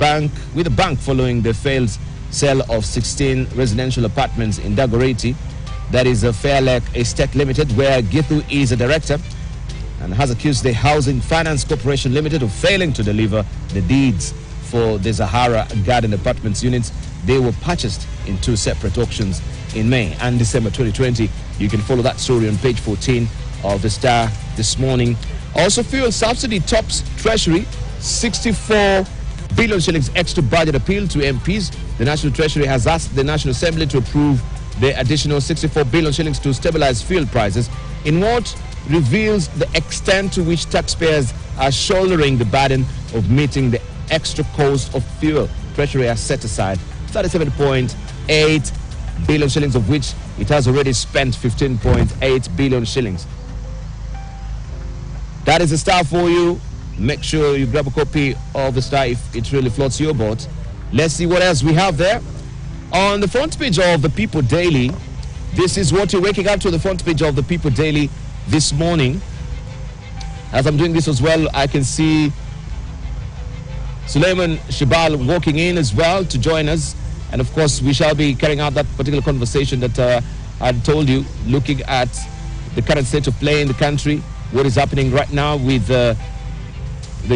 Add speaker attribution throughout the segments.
Speaker 1: the bank following the failed sale of 16 residential apartments in Dagoretti. That is a Fairlake Estate Limited, where Githu is a director, and has accused the Housing Finance Corporation Limited of failing to deliver the deeds for the Zahara Garden Apartments units. They were purchased in 2 separate auctions in May and December 2020. You can follow that story on page 14 of the Star this morning. Also, fuel subsidy tops Treasury, 64 billion shillings extra budget appeal to MPs. The National Treasury has asked the National Assembly to approve the additional 64 billion shillings to stabilize fuel prices, in what reveals the extent to which taxpayers are shouldering the burden of meeting the extra cost of fuel. Treasury has set aside 37.8 billion shillings, of which it has already spent 15.8 billion shillings. That is the Star for you. Make sure you grab a copy of the Star if it really floats your boat. Let's see what else we have there. On the front page of the People Daily, this is what you're waking up to, the front page of the People Daily this morning. As I'm doing this as well, I can see Suleiman Shibal walking in as well to join us. And of course, we shall be carrying out that particular conversation that I told you, looking at the current state of play in the country, what is happening right now with the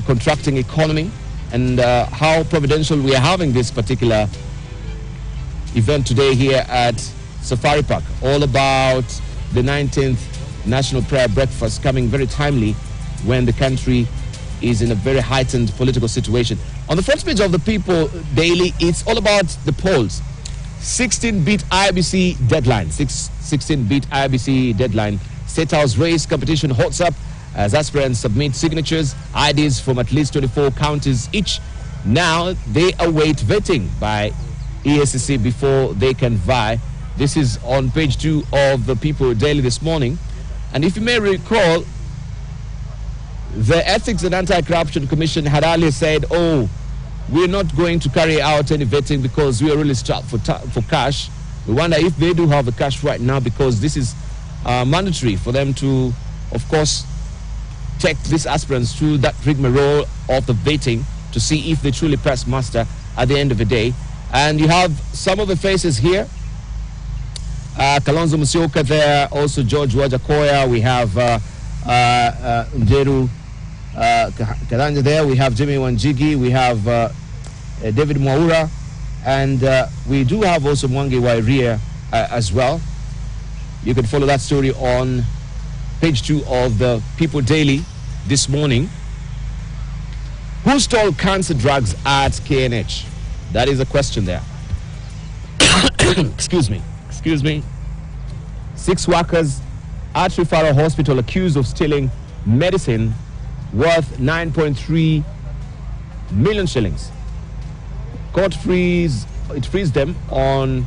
Speaker 1: contracting economy, and how providential we are having this particular event today here at Safari Park. All about the 19th National Prayer Breakfast, coming very timely when the country is in a very heightened political situation. On the front page of the People Daily, it's all about the polls. 16-bit IBC deadline. 16-bit IBC deadline. State House race competition hots up as aspirants submit signatures, IDs from at least 24 counties each. Now they await vetting by ESCC before they can vie. This is on page 2 of the People Daily this morning. And if you may recall, the Ethics and Anti-Corruption Commission had earlier said, oh, we're not going to carry out any vetting because we are really strapped for cash. We wonder if they do have the cash right now, because this is mandatory for them to, of course, take these aspirants through that rigmarole of the vetting to see if they truly pass muster at the end of the day. And you have some of the faces here. Kalonzo Musyoka there, also George Wajakoya. We have Njeru Kadanja there. We have Jimmy Wanjigi. We have David Mwaura. And we do have also Mwangi Wairia as well. You can follow that story on page 2 of the People Daily this morning. Who stole cancer drugs at KNH? That is a question there. Excuse me. 6 workers at referral hospital accused of stealing medicine worth 9.3 million shillings. Court frees them on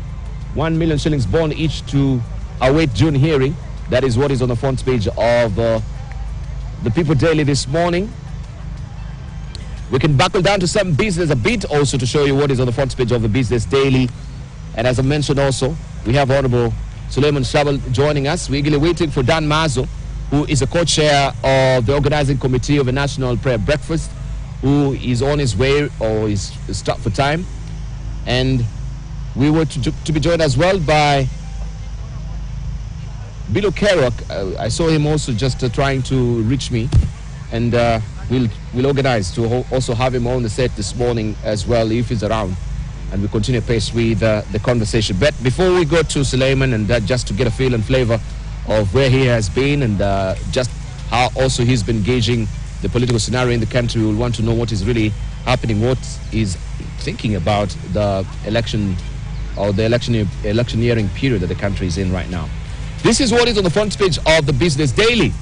Speaker 1: 1 million shillings bond each to await June hearing. That is what is on the front page of the People Daily this morning. We can buckle down to some business a bit also to show you what is on the front page of the Business Daily. And as I mentioned also, we have Honorable Suleiman Shabal joining us. We're eagerly waiting for Dan Mazo, who is a co-chair of the organizing committee of the National Prayer Breakfast, who is on his way or is strapped for time. And we were to be joined as well by Bilo Kerok. I saw him also just trying to reach me, and we'll organize to also have him on the set this morning as well if he's around, and we continue pace with the conversation. But before we go to Suleiman, and just to get a feel and flavor of where he has been and just how also he's been gauging the political scenario in the country, we'll want to know what is really happening, what is thinking about the election or the electioneering period that the country is in right now. This is what is on the front page of the Business Daily.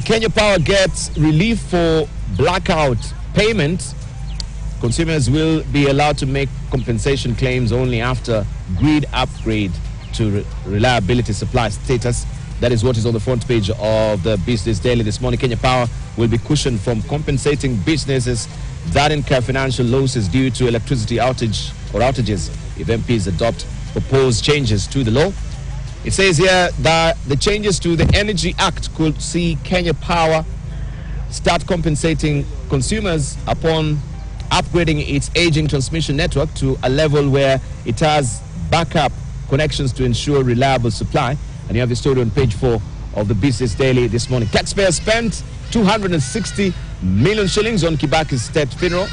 Speaker 1: Kenya Power gets relief for blackout payment. Consumers will be allowed to make compensation claims only after grid upgrade to reliability supply status. That is what is on the front page of the Business Daily this morning. Kenya Power will be cushioned from compensating businesses that incur financial losses due to electricity outage or outages if MPs adopt proposed changes to the law. It says here that the changes to the Energy Act could see Kenya Power start compensating consumers upon upgrading its aging transmission network to a level where it has backup connections to ensure reliable supply. And you have the story on page 4 of the Business Daily this morning. Taxpayers spent 260 million shillings on Kibaki's state funeral.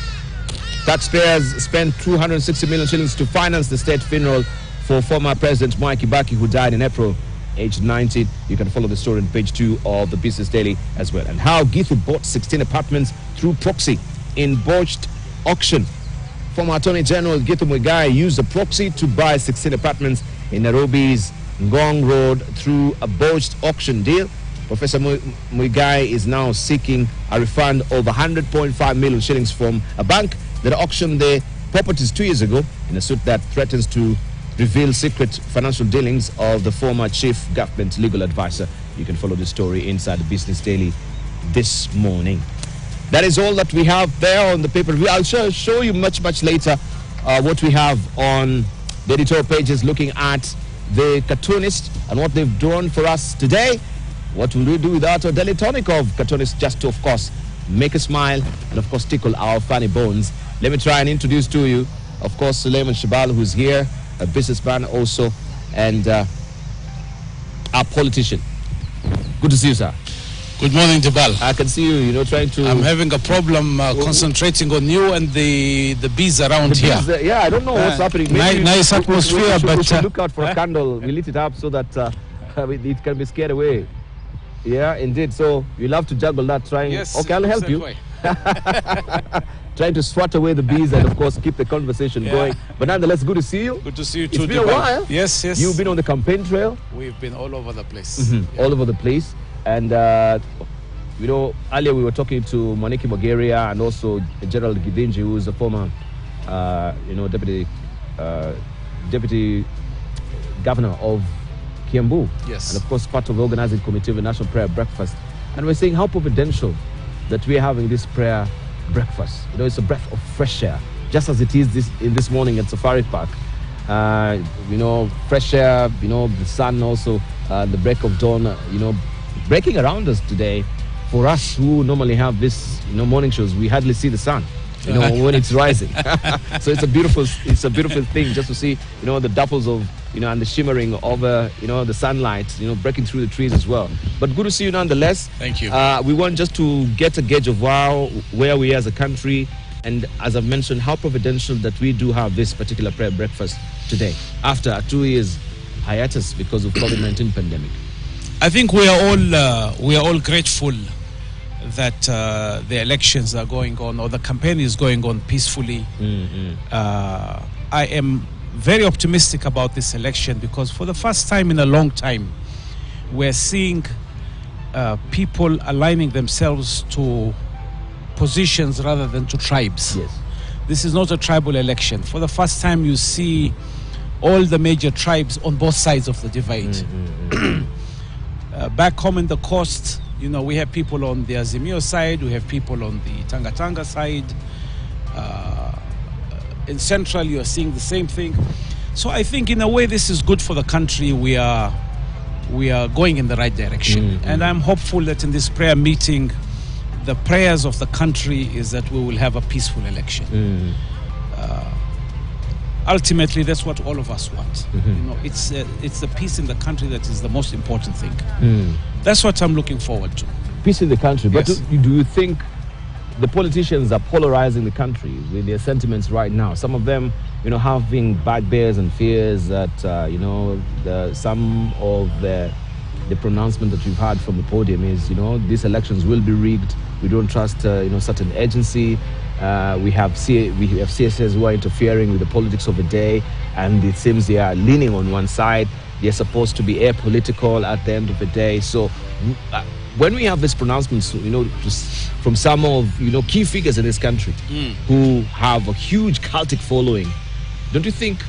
Speaker 1: Taxpayers spent 260 million shillings to finance the state funeral for former President Mwai Kibaki, who died in April, aged 90. You can follow the story on page 2 of the Business Daily as well. And how Githu bought 16 apartments through proxy in botched auction. Former Attorney General Githu Muigai used a proxy to buy 16 apartments in Nairobi's Ngong Road through a botched auction deal. Professor Muigai is now seeking a refund of 100.5 million shillings from a bank that auctioned the properties 2 years ago in a suit that threatens to reveal secret financial dealings of the former chief government legal advisor. You can follow the story inside the Business Daily this morning. That is all that we have there on the paper. I'll show you much later what we have on the editorial pages, looking at the cartoonists and what they've drawn for us today. What will we do without a daily tonic of cartoonists, just to, of course, make a smile and, of course, tickle our funny bones. Let me try and introduce to you, of course, Suleiman Shabal, who's here, a businessman also, and our politician. Good to see you, sir.
Speaker 2: Good morning, Jabal.
Speaker 1: I can see you, trying to...
Speaker 2: I'm having a problem concentrating on you and the bees around here.
Speaker 1: Yeah, I don't know what's happening.
Speaker 2: Maybe nice atmosphere, but...
Speaker 1: We should look out for a candle. We lit it up so that it can be scared away. Yeah, indeed. So you'll have to juggle that, trying...
Speaker 2: Yes,
Speaker 1: okay, I'll help you. Trying to swat away the bees and, of course, keep the conversation going. But nonetheless, good to see you.
Speaker 2: Good to see you too.
Speaker 1: It's been a while.
Speaker 2: Yes.
Speaker 1: You've been on the campaign trail.
Speaker 2: We've been all over the place.
Speaker 1: All over the place. And, earlier we were talking to Moniki Mogeria and also Gerald Gidinji, who is a former, deputy governor of Kiambu.
Speaker 2: Yes.
Speaker 1: And, of course, part of the organizing committee of the National Prayer Breakfast. And we're saying how providential that we're having this prayer breakfast. It's a breath of fresh air, just as it is this morning at Safari Park. Fresh air, the sun also, the break of dawn, breaking around us today. For us who normally have this, morning shows, we hardly see the sun, when it's rising. So it's a beautiful thing just to see, the dapples of, and the shimmering of, the sunlight, breaking through the trees as well. But good to see you nonetheless.
Speaker 2: Thank you.
Speaker 1: We want just to get a gauge of where we are as a country, and as I've mentioned, how providential that we do have this particular prayer breakfast today after a 2 years hiatus because of COVID-19 pandemic.
Speaker 2: I think we are all grateful that the elections are going on, or the campaign is going on peacefully. I am very optimistic about this election because for the first time in a long time, we're seeing people aligning themselves to positions rather than to tribes.
Speaker 1: Yes.
Speaker 2: This is not a tribal election. For the first time, you see all the major tribes on both sides of the divide. Back home in the coast, we have people on the Azimio side, we have people on the Tanga side. In Central, you are seeing the same thing. So I think in a way this is good for the country. We are going in the right direction. And I'm hopeful that in this prayer meeting, the prayers of the country is that we will have a peaceful election. Ultimately, that's what all of us want. It's the peace in the country that is the most important thing. That's what I'm looking forward to.
Speaker 1: Peace in the country.
Speaker 2: Yes.
Speaker 1: But do you think the politicians are polarizing the country with their sentiments right now? Some of them, having bugbears and fears that, some of the pronouncement that you've had from the podium is, these elections will be rigged. We don't trust, certain agency. We have CSS who are interfering with the politics of the day, and it seems they are leaning on one side. They're supposed to be apolitical at the end of the day. So when we have these pronouncements, from some of, key figures in this country who have a huge cultic following, don't you think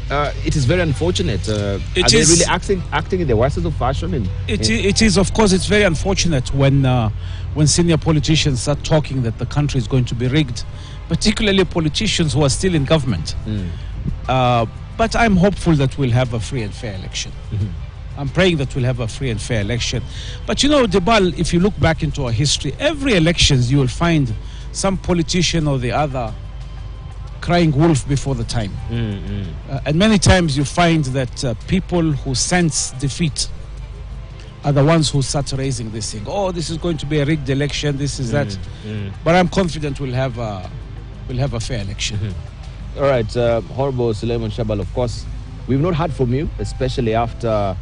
Speaker 1: it is very unfortunate? Are they really acting in the wisest of fashion?
Speaker 2: It is, of course, it's very unfortunate when senior politicians start talking that the country is going to be rigged, particularly politicians who are still in government. But I'm hopeful that we'll have a free and fair election. I'm praying that we'll have a free and fair election. But Debal, if you look back into our history, every elections you will find some politician or the other crying wolf before the time. And many times you find that people who sense defeat are the ones who start raising this thing. Oh, this is going to be a rigged election, this is that. But I'm confident we'll have a fair election.
Speaker 1: All right, Horrible Suleiman Shabal, of course, we've not heard from you, especially after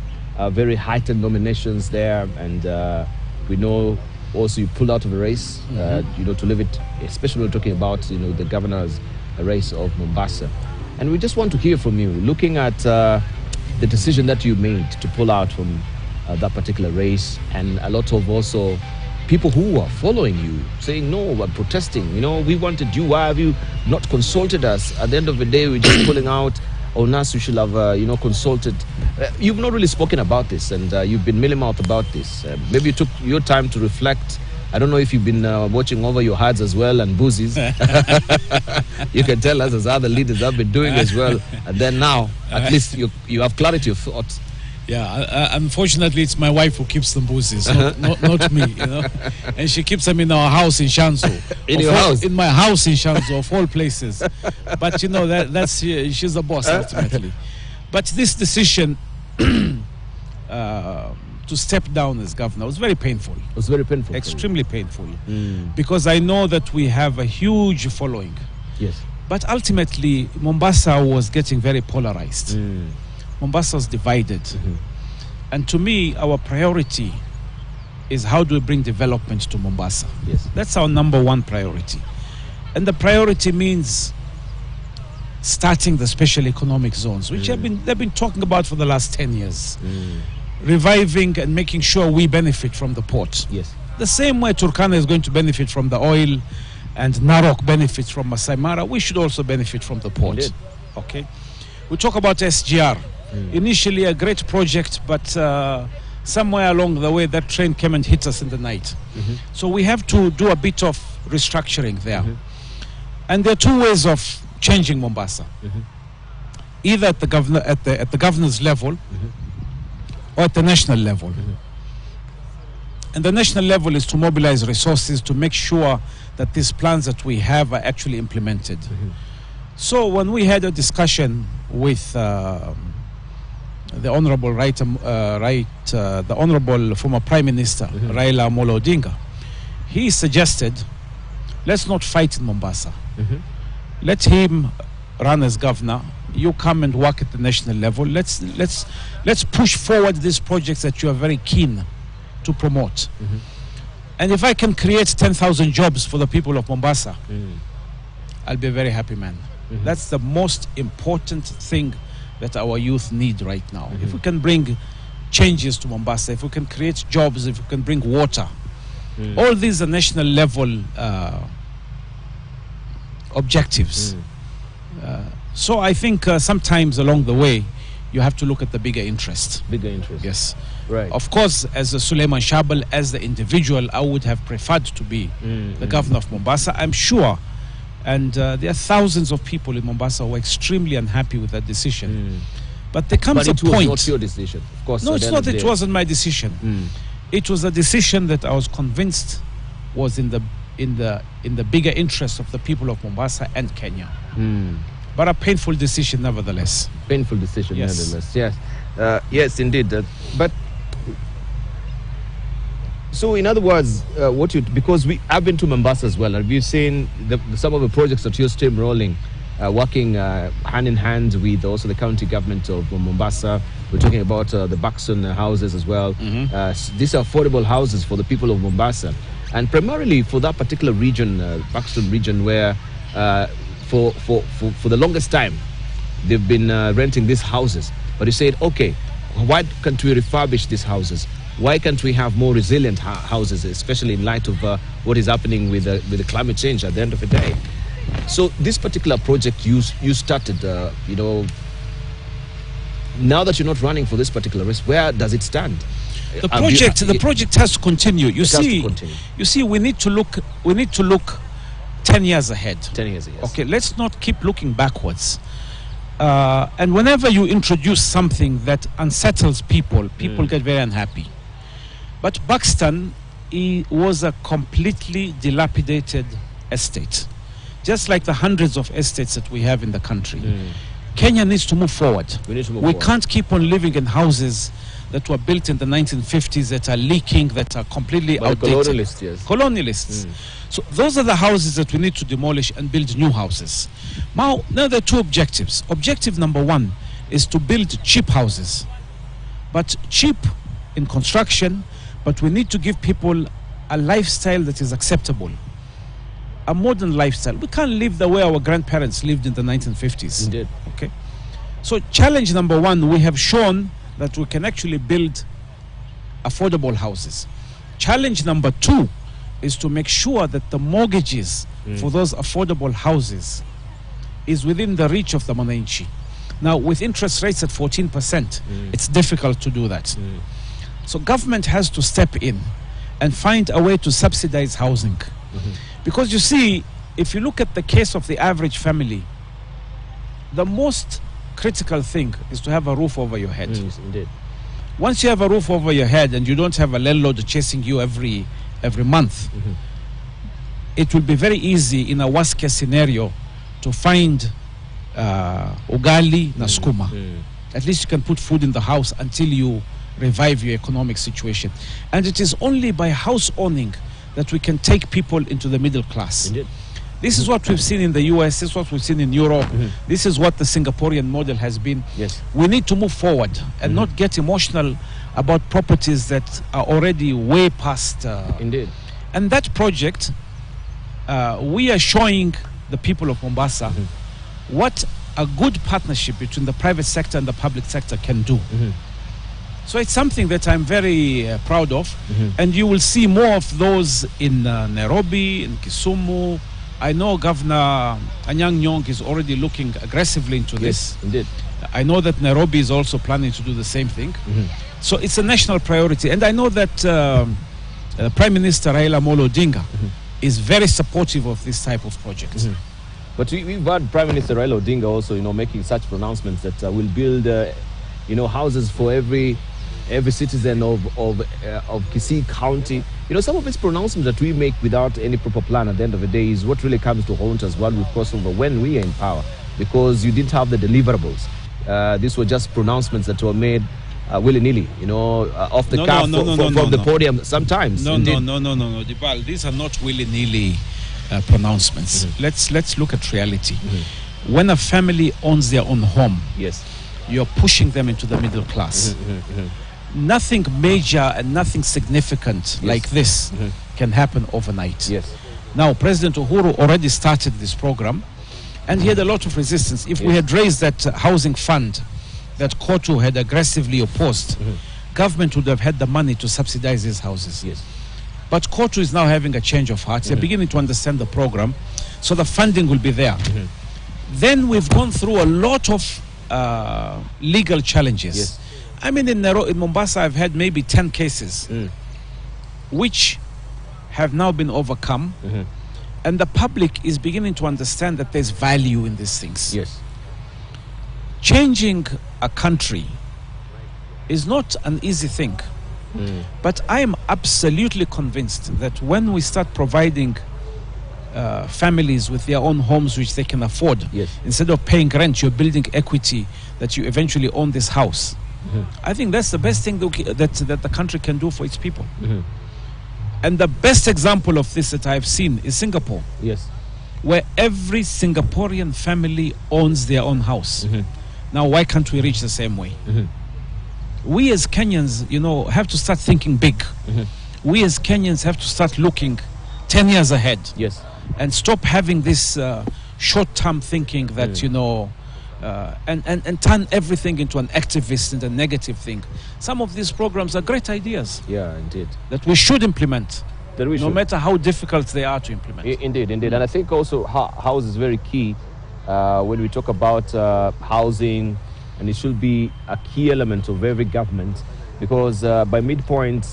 Speaker 1: very heightened nominations there, and we know also you pulled out of a race, you know, to leave it, especially we're talking about, you know, the governor's race of Mombasa. And we just want to hear from you, looking at the decision that you made to pull out from that particular race, and a lot of also people who are following you saying, no, we're protesting, you know, we wanted you, why have you not consulted us? At the end of the day, we're just pulling out on us, you should have, you know, consulted. You've not really spoken about this, and you've been milling out about this. Maybe you took your time to reflect. I don't know if you've been watching over your hearts as well and boozies. You can tell us, as other leaders have been doing as well. And then now, at least you have clarity of thought.
Speaker 2: Yeah, unfortunately, it's my wife who keeps them boozies, not me, you know. And she keeps them in our house in Shanzu.
Speaker 1: In your house?
Speaker 2: In my house in Shanzu, of all places. But, you know, that's she's the boss, ultimately. But this decision to step down as governor was very painful. It
Speaker 1: was very painful.
Speaker 2: Extremely painful. Because I know that we have a huge following.
Speaker 1: Yes.
Speaker 2: But ultimately, Mombasa was getting very polarized. Mombasa is divided. And to me, our priority is how do we bring development to Mombasa.
Speaker 1: Yes.
Speaker 2: That's our number one priority. And the priority means starting the special economic zones, which they've been talking about for the last 10 years. Reviving and making sure we benefit from the port.
Speaker 1: Yes.
Speaker 2: The same way Turkana is going to benefit from the oil and Narok benefits from Masai Mara, we should also benefit from the port.
Speaker 1: Indeed.
Speaker 2: Okay. We talk about SGR. Initially a great project, but somewhere along the way that train came and hit us in the night. So we have to do a bit of restructuring there. And there are two ways of changing Mombasa. Either at the governor's level or at the national level. And the national level is to mobilize resources to make sure that these plans that we have are actually implemented. So when we had a discussion with the honorable the honorable former Prime Minister Raila Odinga, he suggested, let's not fight in Mombasa. Let him run as governor. You come and work at the national level. Let's push forward these projects that you are very keen to promote. And if I can create 10,000 jobs for the people of Mombasa, I'll be a very happy man. That's the most important thing that our youth need right now. If we can bring changes to Mombasa, if we can create jobs, if we can bring water, all these are national level objectives. So I think sometimes along the way, you have to look at the bigger interest.
Speaker 1: Bigger interest.
Speaker 2: Yes.
Speaker 1: Right.
Speaker 2: Of course, as a Suleiman Shabal, as the individual, I would have preferred to be the governor of Mombasa, I'm sure. And there are thousands of people in Mombasa who are extremely unhappy with that decision. But there comes a point.
Speaker 1: But it was not your decision, of course.
Speaker 2: No, it's not. It wasn't my decision. It was a decision that I was convinced was in the bigger interest of the people of Mombasa and Kenya. But a painful decision, nevertheless.
Speaker 1: Painful decision,
Speaker 2: Yes.
Speaker 1: nevertheless. Yes, yes, indeed. But so, in other words, because I've been to Mombasa as well, and we've seen some of the projects that you're still rolling, working hand in hand with also the county government of Mombasa. We're talking about the Buxton houses as well. These are affordable houses for the people of Mombasa, and primarily for that particular region, Buxton region, where for the longest time they've been renting these houses. But you said, okay, why can't we refurbish these houses? Why can't we have more resilient houses, especially in light of what is happening with the climate change at the end of the day? So this particular project you started, you know, now that you're not running for this particular race, where does it stand?
Speaker 2: The project has to continue. You see, we need to look 10 years ahead.
Speaker 1: 10 years, yes.
Speaker 2: Okay, let's not keep looking backwards. And whenever you introduce something that unsettles people get very unhappy. But Buxton was a completely dilapidated estate. just like the hundreds of estates that we have in the country. Kenya needs to move forward.
Speaker 1: We need to move
Speaker 2: We
Speaker 1: forward.
Speaker 2: can't keep on living in houses that were built in the 1950s that are leaking, that are completely
Speaker 1: By the
Speaker 2: outdated.
Speaker 1: colonialists, yes.
Speaker 2: Colonialists. So those are the houses that we need to demolish and build new houses. Now there are two objectives. Objective number one is to build cheap houses, but cheap in construction, but we need to give people a lifestyle that is acceptable, a modern lifestyle. We can't live the way our grandparents lived in the 1950s.
Speaker 1: Indeed.
Speaker 2: Okay. So challenge number one, we have shown that we can actually build affordable houses. Challenge number two is to make sure that the mortgages for those affordable houses is within the reach of the Mwananchi. Now, with interest rates at 14%, it's difficult to do that. So government has to step in and find a way to subsidize housing. Because you see, if you look at the case of the average family, the most critical thing is to have a roof over your head.
Speaker 1: Yes, indeed.
Speaker 2: Once you have a roof over your head and you don't have a landlord chasing you every month, it will be very easy in a worst case scenario to find ugali na skuma. At least you can put food in the house until you revive your economic situation. And it is only by house owning that we can take people into the middle class.
Speaker 1: Indeed.
Speaker 2: This is what we've seen in the US, this is what we've seen in Europe, this is what the Singaporean model has been.
Speaker 1: Yes.
Speaker 2: We need to move forward and not get emotional about properties that are already way past.
Speaker 1: Indeed.
Speaker 2: And that project, we are showing the people of Mombasa what a good partnership between the private sector and the public sector can do. So it's something that I'm very proud of. And you will see more of those in Nairobi, in Kisumu. I know Governor Anyang' Nyong'o is already looking aggressively into this.
Speaker 1: Yes, indeed.
Speaker 2: I know that Nairobi is also planning to do the same thing. So it's a national priority. And I know that Prime Minister Raila Odinga is very supportive of this type of project.
Speaker 1: But we've had Prime Minister Raila Odinga also, making such pronouncements that will build, houses for every citizen of Kisii County. Some of his pronouncements that we make without any proper plan at the end of the day is what really comes to haunt us while we cross over when we are in power, because you didn't have the deliverables. These were just pronouncements that were made willy-nilly, off the cuff from the podium sometimes.
Speaker 2: No, Dibal, these are not willy-nilly pronouncements. Let's look at reality. When a family owns their own home,
Speaker 1: yes,
Speaker 2: you're pushing them into the middle class. Nothing major and nothing significant like this can happen overnight.
Speaker 1: Yes.
Speaker 2: Now, President Uhuru already started this program, and he had a lot of resistance. If we had raised that housing fund that Kotu had aggressively opposed, government would have had the money to subsidize these houses.
Speaker 1: Yes.
Speaker 2: But Kotu is now having a change of heart. They're beginning to understand the program, so the funding will be there. Then we've gone through a lot of legal challenges.
Speaker 1: Yes.
Speaker 2: I mean, in Mombasa, I've had maybe 10 cases which have now been overcome, and the public is beginning to understand that there's value in these things.
Speaker 1: Yes.
Speaker 2: Changing a country is not an easy thing, but I am absolutely convinced that when we start providing families with their own homes which they can afford, instead of paying rent, you're building equity that you eventually own this house. I think that's the best thing that the country can do for its people. And the best example of this that I've seen is Singapore,
Speaker 1: Yes.
Speaker 2: where every Singaporean family owns their own house. Now, why can't we reach the same way? We as Kenyans, have to start thinking big. We as Kenyans have to start looking 10 years ahead.
Speaker 1: Yes.
Speaker 2: And stop having this short-term thinking that, and turn everything into an activist and a negative thing. Some of these programs are great ideas.
Speaker 1: Yeah, indeed.
Speaker 2: That we should implement,
Speaker 1: That we
Speaker 2: no
Speaker 1: should.
Speaker 2: matter how difficult they are to implement.
Speaker 1: Indeed. And I think also house is very key when we talk about housing, and it should be a key element of every government, because by midpoint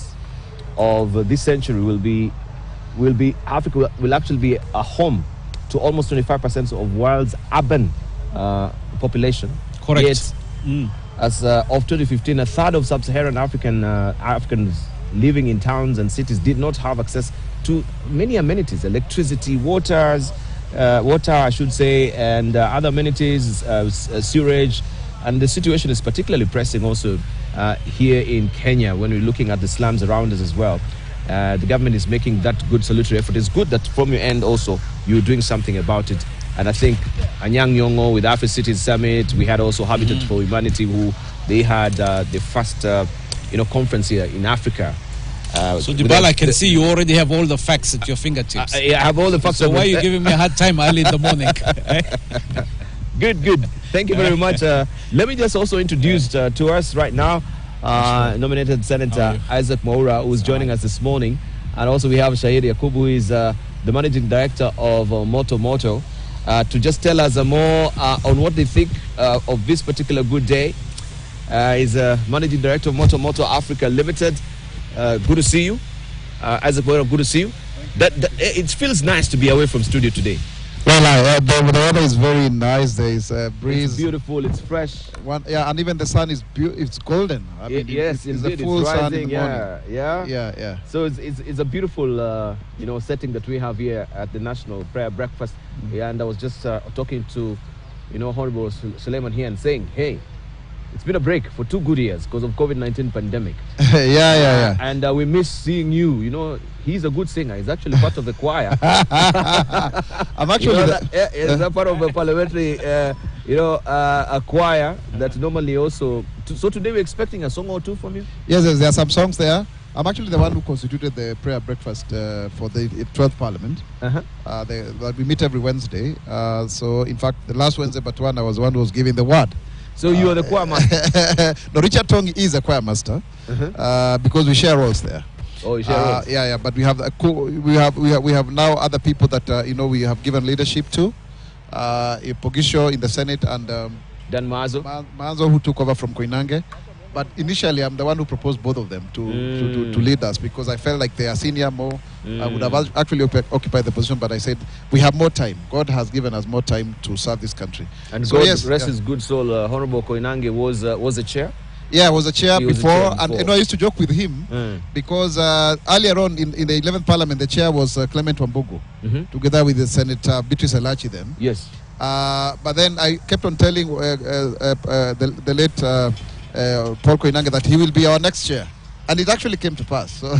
Speaker 1: of this century Africa will actually be a home to almost 25% of world's urban population.
Speaker 2: Correct.
Speaker 1: Yet, as of 2015, a third of sub-Saharan Africans living in towns and cities did not have access to many amenities, electricity, waters, water, I should say, and other amenities, sewerage, and the situation is particularly pressing also here in Kenya when we're looking at the slums around us as well. The government is making that good salutary effort. It's good that from your end also you're doing something about it. And I think Anyang Nyong'o with Afri Cities Summit, we had also Habitat for Humanity, who they had the first conference here in Africa.
Speaker 2: So Dibala, I can see you already have all the facts at your fingertips.
Speaker 1: I have all the facts.
Speaker 2: So why are you giving me a hard time early in the morning?
Speaker 1: Good. Thank you very much. Let me just also introduce to us right now nominated Senator Isaac Mwaura, who is joining us this morning. And also we have Shahid Yakub, who is the Managing Director of Moto, to just tell us more on what they think of this particular good day. He's Managing Director of Moto Africa Limited. Good to see you. Isaac Mwaura, good to see you. It feels nice to be away from studio today.
Speaker 3: Well, the weather is very nice. There is a breeze.
Speaker 1: It's beautiful. It's fresh.
Speaker 3: And even the sun is it's golden. I mean,
Speaker 1: yes,
Speaker 3: it's a full sun in the morning.
Speaker 1: Yeah. So it's a beautiful setting that we have here at the National Prayer Breakfast. Yeah, and I was just talking to Honorable Suleiman here and saying, hey, it's been a break for 2 good years because of COVID-19 pandemic.
Speaker 3: Yeah.
Speaker 1: And we miss seeing you. He's a good singer. He's actually part of the choir.
Speaker 3: I'm actually
Speaker 1: he's a part of a parliamentary, a choir that normally also. So today we're expecting a song or two from you.
Speaker 3: Yes, there are some songs there. I'm actually the one who constituted the prayer breakfast for the 12th Parliament. We meet every Wednesday. So in fact, the last Wednesday but one, I was the one who was giving the word.
Speaker 1: So you are the choir master?
Speaker 3: No, Richard Tong is a choir master because we share roles there.
Speaker 1: Oh, you share roles?
Speaker 3: Yeah. But we have we have now other people that we have given leadership to. Pogisho in the Senate and
Speaker 1: Dan
Speaker 3: Mazo, who took over from Koinange. But initially, I'm the one who proposed both of them to lead us because I felt like they are senior more. I would have actually occupied the position, but I said we have more time. God has given us more time to serve this country.
Speaker 1: And so God rest his good soul. Honorable Koinange was a chair.
Speaker 3: Yeah, I was a chair before, and I used to joke with him because earlier on in the 11th Parliament, the chair was Clement Wambugu, together with the Senator Beatrice Elachi then.
Speaker 1: Yes.
Speaker 3: But then I kept on telling the late Paul Koinange that he will be our next chair, and it actually came to pass. So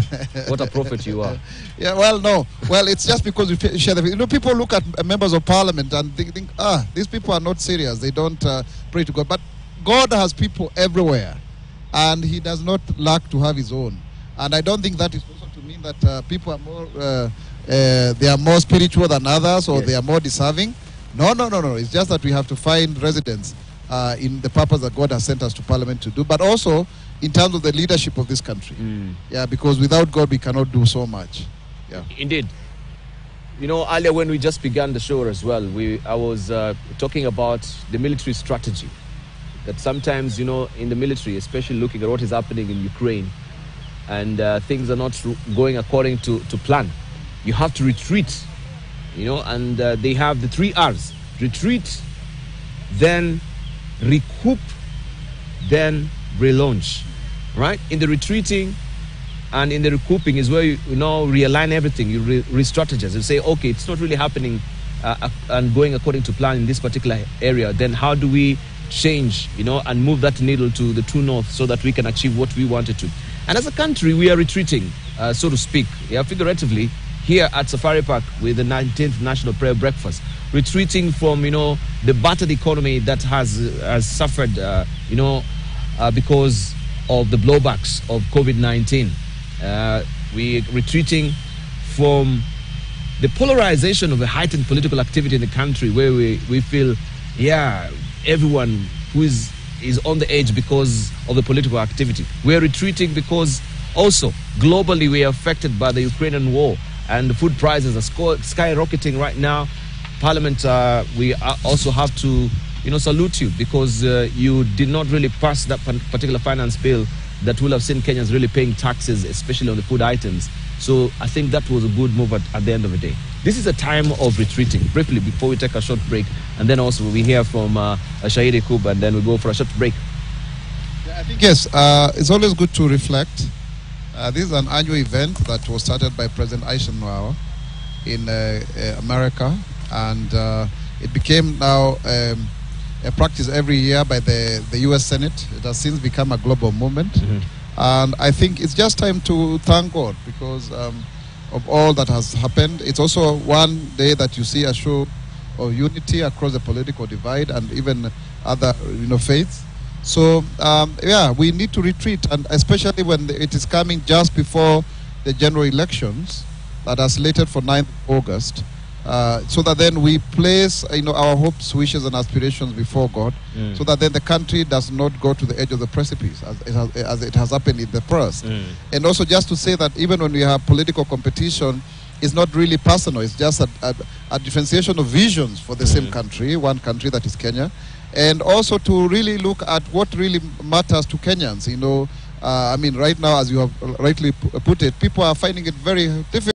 Speaker 1: what a prophet you are!
Speaker 3: Yeah, well, it's just because we share the. People look at members of Parliament and think, these people are not serious. They don't pray to God, but God has people everywhere, and He does not lack to have His own. And I don't think that is also to mean that people are more they are more spiritual than others, or they are more deserving. No. It's just that we have to find residents in the purpose that God has sent us to Parliament to do, but also in terms of the leadership of this country. Yeah, because without God we cannot do so much. Yeah.
Speaker 1: Indeed. Earlier when we just began the show as well, I was talking about the military strategy. That sometimes, in the military, especially looking at what is happening in Ukraine, and things are not going according to plan, you have to retreat, and they have the 3 R's: retreat, then recoup, then relaunch. Right? In the retreating and in the recouping is where you realign everything. You re-strategize. You say, okay, it's not really happening and going according to plan in this particular area. Then how do we change, and move that needle to the true north so that we can achieve what we wanted to? And as a country, we are retreating, so to speak, figuratively, here at Safari Park with the 19th National Prayer Breakfast, retreating from, the battered economy that has suffered, because of the blowbacks of COVID-19. We're retreating from the polarization of a heightened political activity in the country, where we feel, everyone who is on the edge because of the political activity. We're retreating because also globally we are affected by the Ukrainian war, and the food prices are skyrocketing right now. Parliament, we also have to salute you because you did not really pass that particular finance bill that will have seen Kenyans really paying taxes, especially on the food items. So I think that was a good move at the end of the day. This is a time of retreating. Briefly, before we take a short break, and then also we hear from Shahid Yakub, and then we go for a short break.
Speaker 3: Yeah, I think, yes, it's always good to reflect. This is an annual event that was started by President Eisenhower in America and it became now a practice every year by the U.S. Senate. It has since become a global movement. And I think it's just time to thank God because of all that has happened. It's also one day that you see a show of unity across the political divide and even other faiths. So yeah, we need to retreat, and especially when it is coming just before the general elections that are slated for 9th August, so that then we place our hopes, wishes and aspirations before God, so that then the country does not go to the edge of the precipice as it has happened in the past. And also just to say that even when we have political competition, it's not really personal, it's just a differentiation of visions for the same country, one country that is Kenya, and also to really look at what really matters to Kenyans. I mean, right now, as you have rightly put it, people are finding it very difficult